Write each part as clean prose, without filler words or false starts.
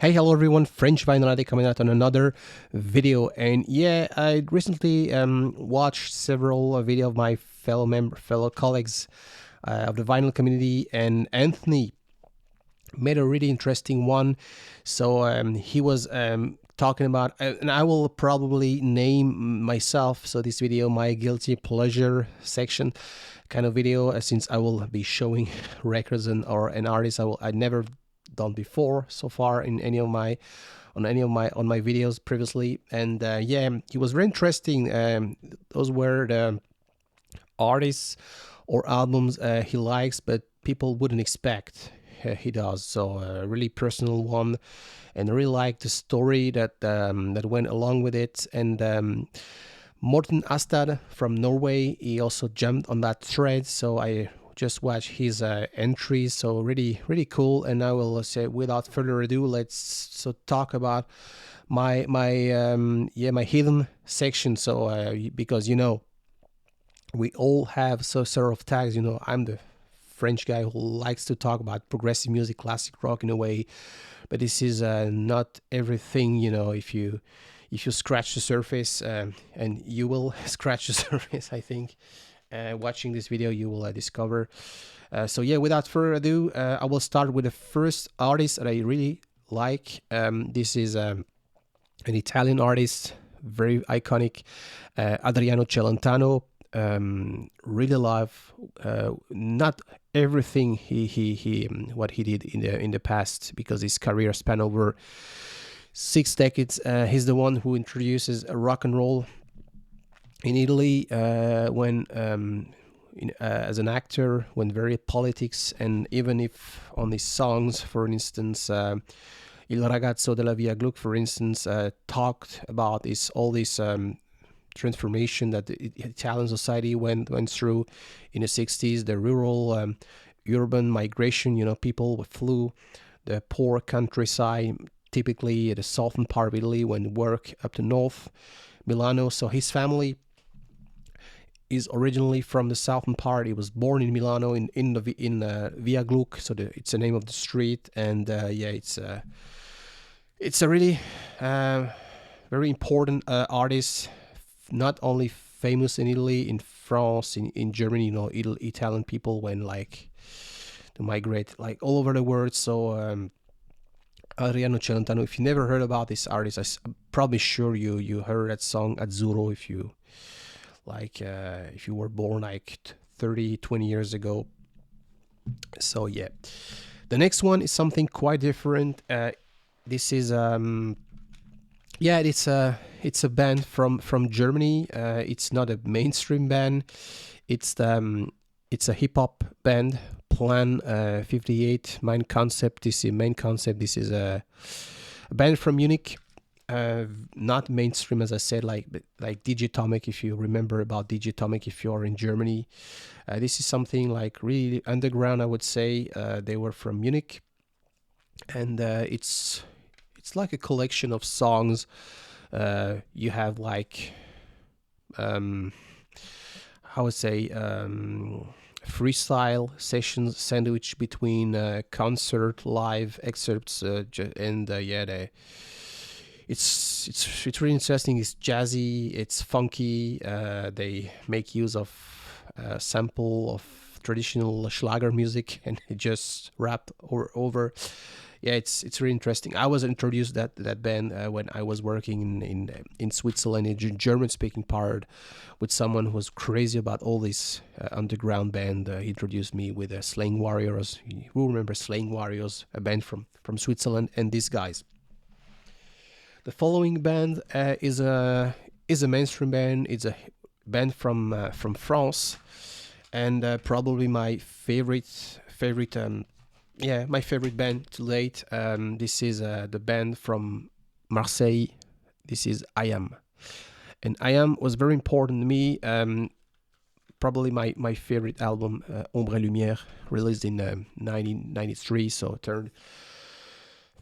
Hey, hello everyone, French Vinyl coming out on another video. And yeah, I recently watched several video of my fellow colleagues of the vinyl community, and Anthony made a really interesting one. So he was talking about, and I will probably name myself, so this video, my guilty pleasure section kind of video, since I will be showing records or an artist I never done before so far in any of my on my videos previously. And yeah, it was very interesting. Those were the artists or albums he likes, but people wouldn't expect he does. So a really personal one, and I really like the story that went along with it. And Morten Astad from Norway, he also jumped on that thread, so I just watched his entries. So really cool. And I will say, without further ado, let's talk about my hidden section. So because we all have so sort of tags. I'm the French guy who likes to talk about progressive music, classic rock in a way, but this is not everything. If you scratch the surface, and you will scratch the surface, I think. Watching this video, you will discover. So yeah, without further ado, I will start with the first artist that I really like. This is an Italian artist, very iconic, Adriano Celentano. Really love not everything he what he did in the past, because his career span over 6 decades. He's the one who introduces rock and roll in Italy, when as an actor, when very politics, and even if on his songs, for instance, Il ragazzo della via Gluck, for instance, talked about all this transformation that the Italian society went through in the 60s, the rural urban migration. People flew the poor countryside, typically the southern part of Italy, when work up to north Milano. So his family is originally from the southern part. He was born in Milano in Via Gluck, so it's the name of the street. And yeah, it's a really very important artist, not only famous in Italy, in France, in Germany. Italian people went to migrate all over the world. So Adriano Celentano, if you never heard about this artist, I'm probably sure you heard that song Azzurro, if you were born 20 years ago. So yeah, the next one is something quite different. This is it's a band from Germany. It's not a mainstream band. It's a hip hop band, Plan 58. Main concept. This is a band from Munich. Not mainstream, as I said, like Digitomic. If you remember about Digitomic, if you're in Germany, this is something really underground, I would say. They were from Munich, and it's like a collection of songs. You have how would say, freestyle sessions sandwiched between concert live excerpts, and yeah, it's really interesting. It's jazzy, it's funky. They make use of sample of traditional Schlager music, and it just rap over. Yeah, it's really interesting. I was introduced that band when I was working in Switzerland, in German speaking part, with someone who was crazy about all this underground band. He introduced me with Slaying Warriors. Who remember Slaying Warriors, a band from Switzerland, and these guys. The following band is a mainstream band. It's a band from France, and probably my favorite my favorite band to date. This is the band from Marseille. This is I Am, and I Am was very important to me. Probably my favorite album, Ombre et Lumière, released in 1993. So it turned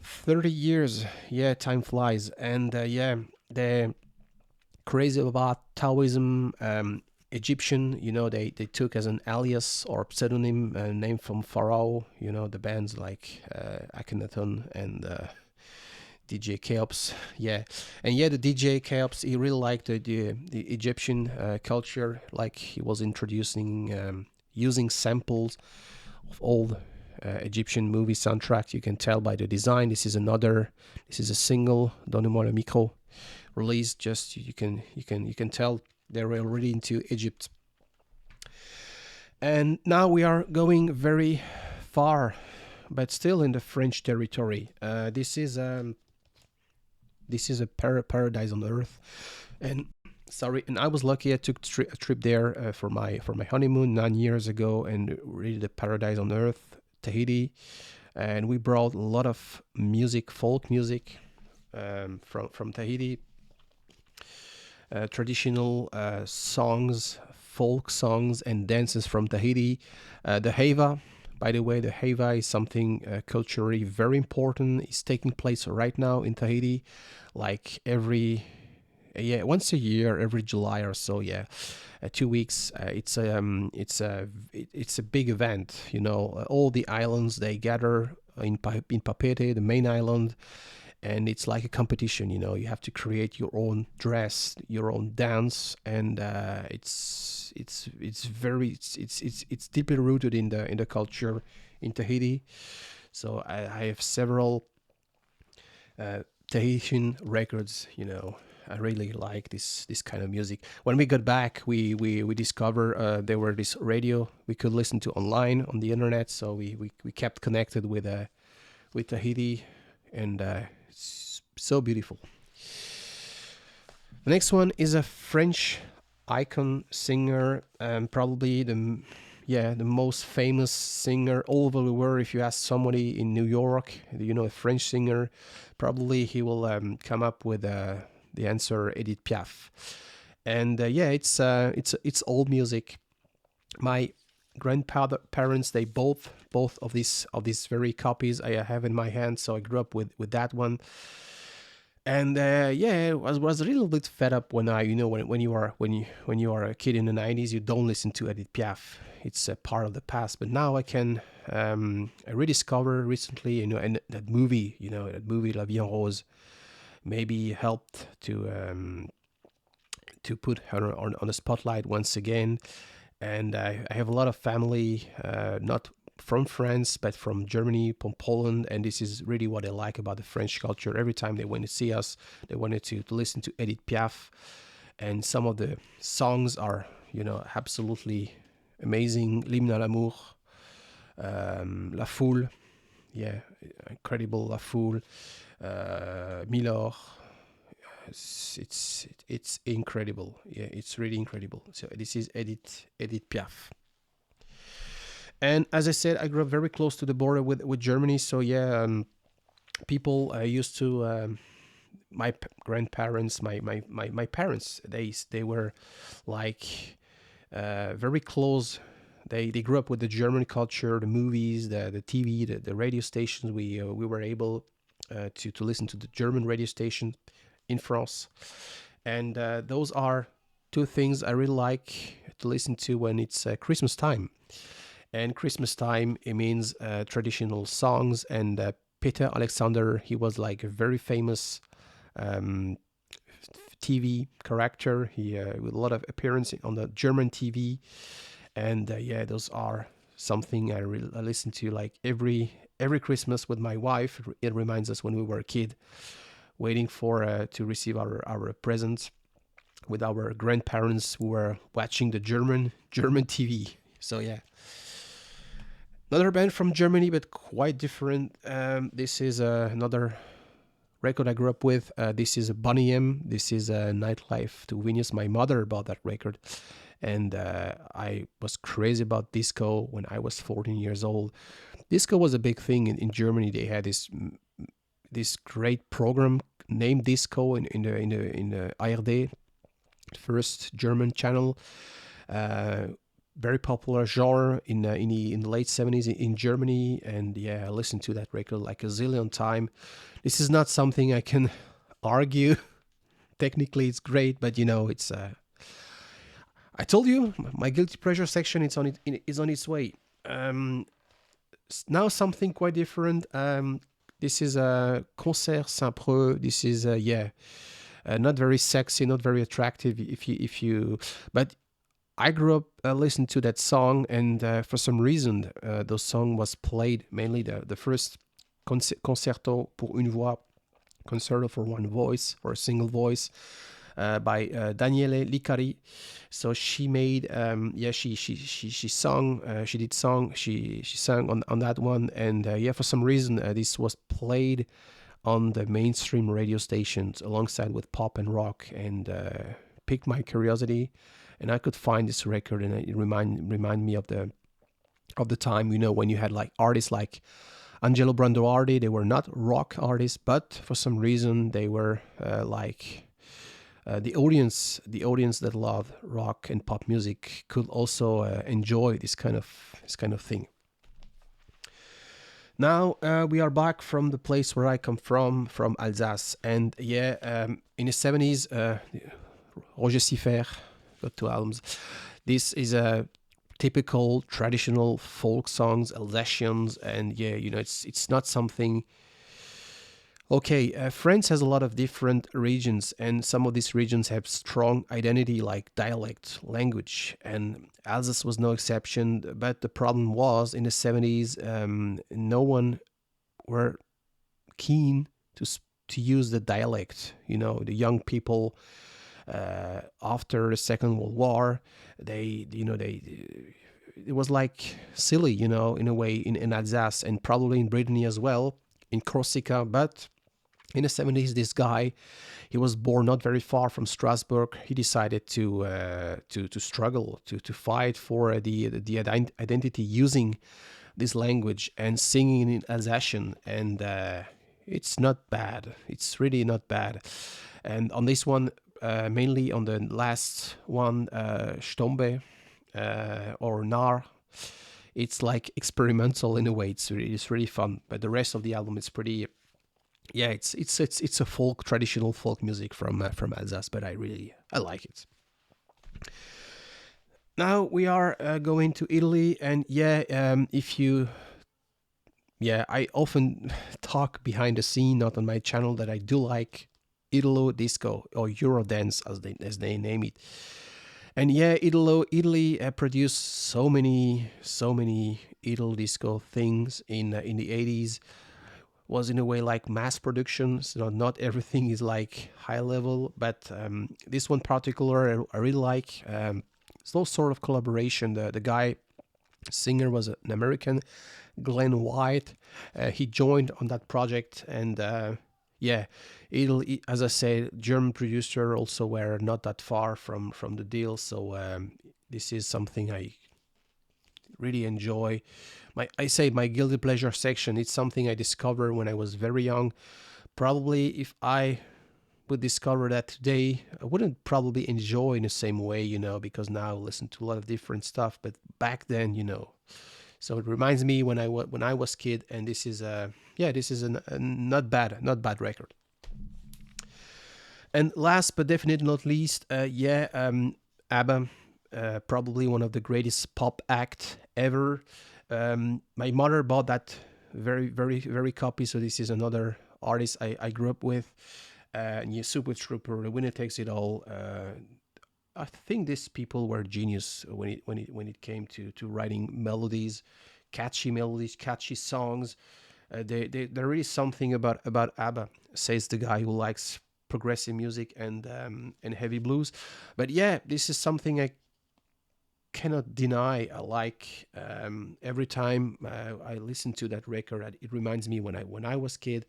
30 years. Yeah, time flies. And yeah, they're crazy about Taoism, Egyptian. They took as an alias or pseudonym name from Pharaoh. The bands like Akhenaton and DJ Keops, yeah, and yeah, the DJ Keops, he really liked the Egyptian culture, like he was introducing using samples of old Egyptian movie soundtracks. You can tell by the design. This is a single, Donnez-moi le micro, release. Just you can tell they're already into Egypt. And now we are going very far, but still in the French territory. This is a paradise on earth, and sorry, and I was lucky. I took a trip there for my honeymoon 9 years ago, and really the paradise on earth, Tahiti, and we brought a lot of music, folk music, from Tahiti, traditional songs, folk songs, and dances from Tahiti. The Heva, by the way, the Heva is something culturally very important. It's taking place right now in Tahiti, like once a year, every July or so. Yeah, 2 weeks. It's a big event. You know, all the islands they gather in Papeete, the main island, and it's like a competition. You know, you have to create your own dress, your own dance, and it's deeply rooted in the culture in Tahiti. So I have several Tahitian records. You know, I really like this kind of music. When we got back, we discovered there were this radio we could listen to online on the internet. So we kept connected with Tahiti, and it's so beautiful. The next one is a French icon singer, probably the most famous singer all over the world. If you ask somebody in New York, you know, a French singer, probably he will come up with the answer, Edith Piaf. And yeah, it's old music. My grandparents, they both of these very copies I have in my hand, so I grew up with that one. And yeah, I was a little bit fed up when when you are a kid in the 90s, you don't listen to Edith Piaf. It's a part of the past. But now I can I rediscover recently, and that movie, La Vie en Rose, maybe helped to put her on the spotlight once again. And I have a lot of family, not from France, but from Germany, from Poland, and this is really what I like about the French culture. Every time they went to see us, they wanted to listen to Edith Piaf, and some of the songs are, absolutely amazing. L'hymne à l'amour, La Foule, yeah, incredible. La Foule, Milor. It's incredible. Yeah, it's really incredible. So this is Edith Piaf. And as I said, I grew up very close to the border with Germany. So yeah, people used to, my grandparents, my parents, they were like very close. They grew up with the German culture, the movies, the TV, the radio stations. We were able to listen to the German radio station in France, and those are two things I really like to listen to when it's Christmas time. And Christmas time, it means traditional songs. And Peter Alexander, he was like a very famous TV character. He with a lot of appearance on the German TV. And yeah, those are something I listen to like every Christmas with my wife. It reminds us when we were a kid, waiting for to receive our presents with our grandparents who were watching the German TV. So yeah. Another band from Germany, but quite different. This is another record I grew up with. This is a Boney M. This is a Nightlife to Venus. My mother bought that record. And I was crazy about disco when I was 14 years old. Disco was a big thing in Germany. They had this great program named Disco in the ARD, first German channel. Very popular genre in the late 70s in Germany. And yeah, I listened to that record like a zillion times. This is not something I can argue. Technically, it's great, but it's. I told you my guilty pleasure section is on its way. Now something quite different. This is a Concert Saint-Preux. This is not very sexy, not very attractive. If you, but I grew up listening to that song, and for some reason, those song was played mainly the first concerto pour une voix, concerto for one voice or a single voice, by Daniele Licari. So she made, she sung, she sang on that one, and for some reason this was played on the mainstream radio stations alongside with pop and rock, and piqued my curiosity, and I could find this record, and it remind me of the time, when you had like artists like Angelo Branduardi. They were not rock artists, but for some reason they were the audience that loved rock and pop music could also enjoy this kind of thing. Now we are back from the place where I come from Alsace, and in the 70s, Roger Siffert got 2 albums. This is a typical traditional folk songs, Alsatians, and it's not something. Okay, France has a lot of different regions, and some of these regions have strong identity like dialect, language, and Alsace was no exception. But the problem was in the 70s, no one were keen to use the dialect. The young people after the Second World War, it was like silly, in a way, in Alsace, and probably in Brittany as well, in Corsica, but in the 70s, this guy, he was born not very far from Strasbourg. He decided to struggle, to fight for the identity using this language and singing in Alsatian, and it's not bad. It's really not bad. And on this one, mainly on the last one, Stombe or Nar, it's like experimental in a way. It's really fun. But the rest of the album is pretty. Yeah, it's a traditional folk music from Alsace, but I like it. Now we are going to Italy, and I often talk behind the scene, not on my channel, that I do like Italo disco or Eurodance as they name it. And Italy produced so many Italo disco things in the 80s. Was in a way like mass production, so not everything is like high level, but this one particular I really like. It's no sort of collaboration. The guy singer was an American, Glenn White. He joined on that project, and Italy, as I said, German producer also were not that far from the deal. So this is something I really enjoy. My guilty pleasure section. It's something I discovered when I was very young. Probably if I would discover that today, I wouldn't probably enjoy in the same way, because now I listen to a lot of different stuff. But back then, so it reminds me when I was kid, and this is a not bad record. And last but definitely not least, ABBA, probably one of the greatest pop act ever. My mother bought that very, very, very copy. So this is another artist I grew up with. Super Trooper, The Winner Takes It All. I think these people were genius when it came to writing melodies, catchy songs. There is something about ABBA, says the guy who likes progressive music and heavy blues. But this is something I cannot deny. I like every time I listen to that record, it reminds me when I was kid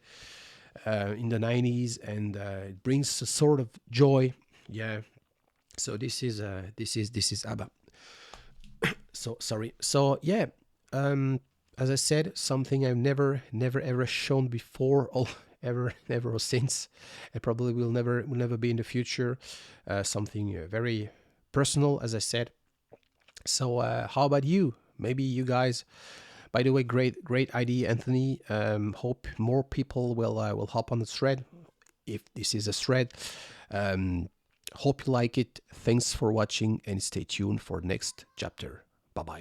in the 90s, and it brings a sort of joy. So this is ABBA. So sorry. So as I said, something I've never ever shown before, or never or since, and probably will never be in the future. Something very personal, as I said. So how about you? Maybe you guys. By the way, great idea, Anthony. Hope more people will hop on the thread, if this is a thread. Hope you like it. Thanks for watching, and stay tuned for next chapter. Bye bye.